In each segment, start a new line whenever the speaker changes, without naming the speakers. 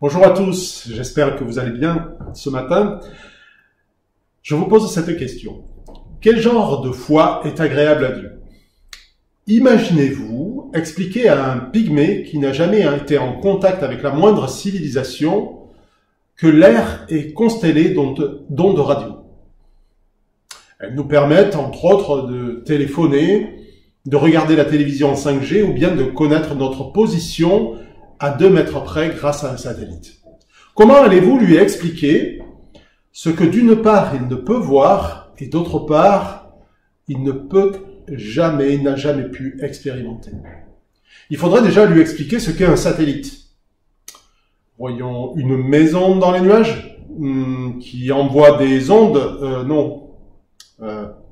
Bonjour à tous, j'espère que vous allez bien ce matin. Je vous pose cette question. Quel genre de foi est agréable à Dieu? Imaginez-vous expliquer à un pygmée qui n'a jamais été en contact avec la moindre civilisation que l'air est constellé d'ondes radio. Elles nous permettent, entre autres, de téléphoner, de regarder la télévision en 5G ou bien de connaître notre position à 2 mètres près grâce à un satellite. Comment allez-vous lui expliquer ce que d'une part il ne peut voir et d'autre part il ne peut jamais, n'a jamais pu expérimenter? Il faudrait déjà lui expliquer ce qu'est un satellite. Voyons, une maison dans les nuages qui envoie des ondes,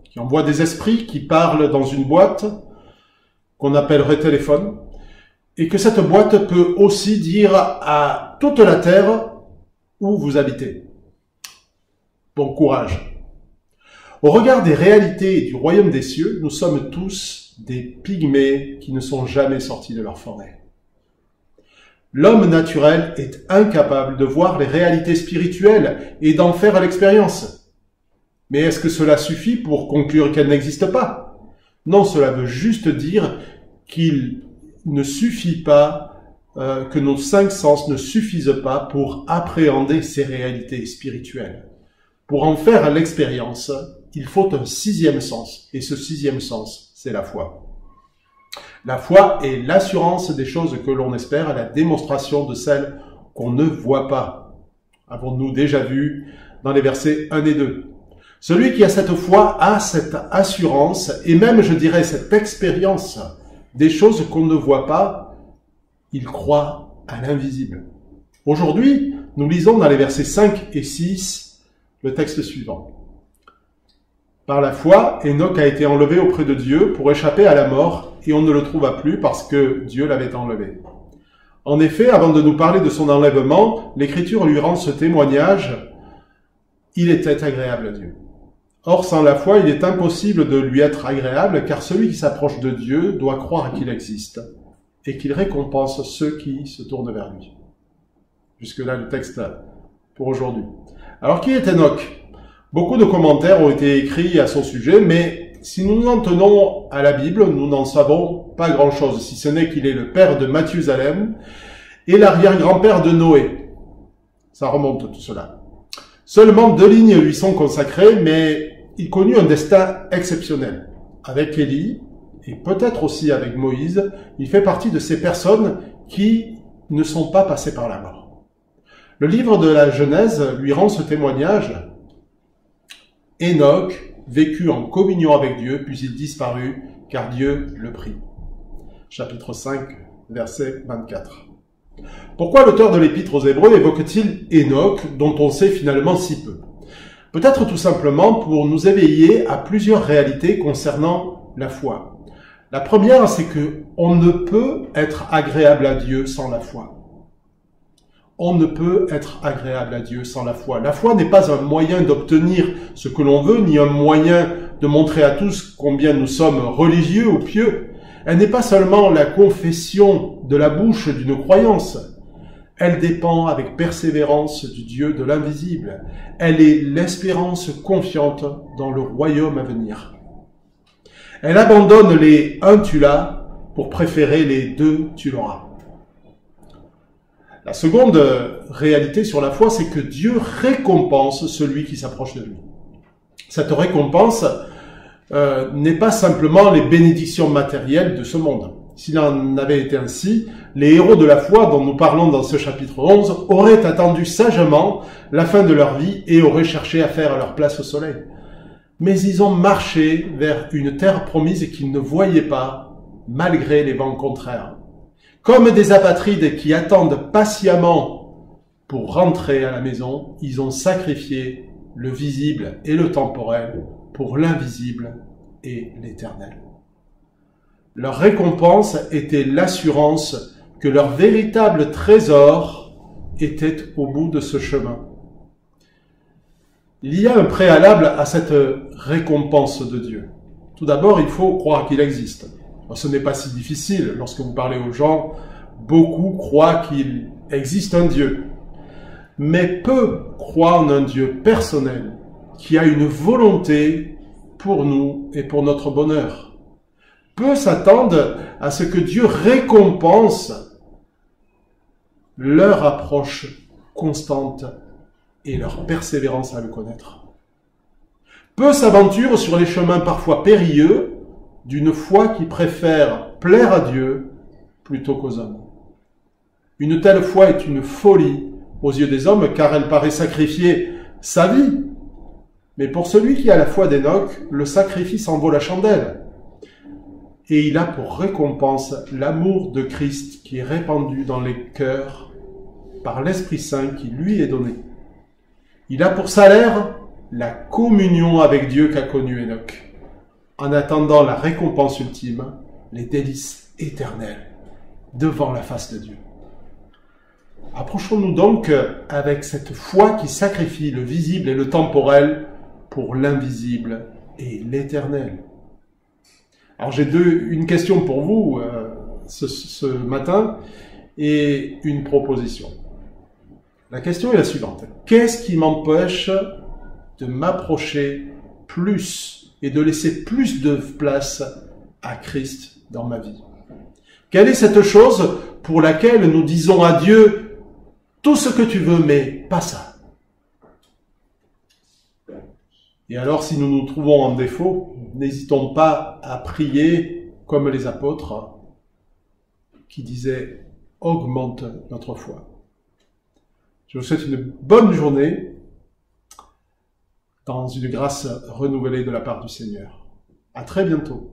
qui envoie des esprits qui parlent dans une boîte qu'on appellerait téléphone, et que cette boîte peut aussi dire à toute la Terre où vous habitez. Bon courage. Au regard des réalités du royaume des cieux, nous sommes tous des pygmées qui ne sont jamais sortis de leur forêt. L'homme naturel est incapable de voir les réalités spirituelles et d'en faire l'expérience. Mais est-ce que cela suffit pour conclure qu'elles n'existent pas? Non, cela veut juste dire qu'il ne suffit pas, que nos 5 sens ne suffisent pas pour appréhender ces réalités spirituelles. Pour en faire l'expérience, il faut un 6e sens, et ce 6e sens, c'est la foi. La foi est l'assurance des choses que l'on espère, la démonstration de celles qu'on ne voit pas. Avons-nous déjà vu dans les versets 1 et 2. Celui qui a cette foi a cette assurance, et même, je dirais, cette expérience des choses qu'on ne voit pas, il croit à l'invisible. Aujourd'hui, nous lisons dans les versets 5 et 6 le texte suivant. Par la foi, Enoch a été enlevé auprès de Dieu pour échapper à la mort, et on ne le trouva plus parce que Dieu l'avait enlevé. En effet, avant de nous parler de son enlèvement, l'Écriture lui rend ce témoignage: il était agréable à Dieu. Or, sans la foi, il est impossible de lui être agréable, car celui qui s'approche de Dieu doit croire qu'il existe et qu'il récompense ceux qui se tournent vers lui. Jusque-là, le texte pour aujourd'hui. Alors, qui est Enoch? Beaucoup de commentaires ont été écrits à son sujet, mais si nous nous en tenons à la Bible, nous n'en savons pas grand-chose, si ce n'est qu'il est le père de Mathusalem et l'arrière-grand-père de Noé. Ça remonte tout cela. Seulement 2 lignes lui sont consacrées, mais il connut un destin exceptionnel. Avec Élie, et peut-être aussi avec Moïse, il fait partie de ces personnes qui ne sont pas passées par la mort. Le livre de la Genèse lui rend ce témoignage. Enoch vécut en communion avec Dieu, puis il disparut, car Dieu le prit. Chapitre 5, verset 24. Pourquoi l'auteur de l'Épître aux Hébreux évoque-t-il Enoch, dont on sait finalement si peu? Peut-être tout simplement pour nous éveiller à plusieurs réalités concernant la foi. La première, c'est que on ne peut être agréable à Dieu sans la foi. On ne peut être agréable à Dieu sans la foi. La foi n'est pas un moyen d'obtenir ce que l'on veut, ni un moyen de montrer à tous combien nous sommes religieux ou pieux. Elle n'est pas seulement la confession de la bouche d'une croyance. Elle dépend avec persévérance du Dieu de l'invisible. Elle est l'espérance confiante dans le royaume à venir. Elle abandonne les « un tu l'as » pour préférer les « 2 tu l'auras ». La seconde réalité sur la foi, c'est que Dieu récompense celui qui s'approche de lui. Cette récompense n'est pas simplement les bénédictions matérielles de ce monde. S'il en avait été ainsi, les héros de la foi dont nous parlons dans ce chapitre 11 auraient attendu sagement la fin de leur vie et auraient cherché à faire leur place au soleil. Mais ils ont marché vers une terre promise qu'ils ne voyaient pas, malgré les vents contraires. Comme des apatrides qui attendent patiemment pour rentrer à la maison, ils ont sacrifié le visible et le temporel pour l'invisible et l'éternel. Leur récompense était l'assurance que leur véritable trésor était au bout de ce chemin. Il y a un préalable à cette récompense de Dieu. Tout d'abord, il faut croire qu'il existe. Ce n'est pas si difficile. Lorsque vous parlez aux gens, beaucoup croient qu'il existe un Dieu. mais peu croient en un Dieu personnel qui a une volonté pour nous et pour notre bonheur. Peu s'attendent à ce que Dieu récompense leur approche constante et leur persévérance à le connaître. Peu s'aventurent sur les chemins parfois périlleux d'une foi qui préfère plaire à Dieu plutôt qu'aux hommes. Une telle foi est une folie aux yeux des hommes, car elle paraît sacrifier sa vie. Mais pour celui qui a la foi d'Enoch, le sacrifice en vaut la chandelle. Et il a pour récompense l'amour de Christ qui est répandu dans les cœurs par l'Esprit Saint qui lui est donné. Il a pour salaire la communion avec Dieu qu'a connue Enoch, en attendant la récompense ultime, les délices éternelles, devant la face de Dieu. Approchons-nous donc avec cette foi qui sacrifie le visible et le temporel pour l'invisible et l'éternel. Alors j'ai une question pour vous ce matin et une proposition. La question est la suivante. Qu'est-ce qui m'empêche de m'approcher plus et de laisser plus de place à Christ dans ma vie? Quelle est cette chose pour laquelle nous disons à Dieu tout ce que tu veux, mais pas ça? Et alors, si nous nous trouvons en défaut, n'hésitons pas à prier comme les apôtres qui disaient « augmente notre foi ». Je vous souhaite une bonne journée dans une grâce renouvelée de la part du Seigneur. À très bientôt.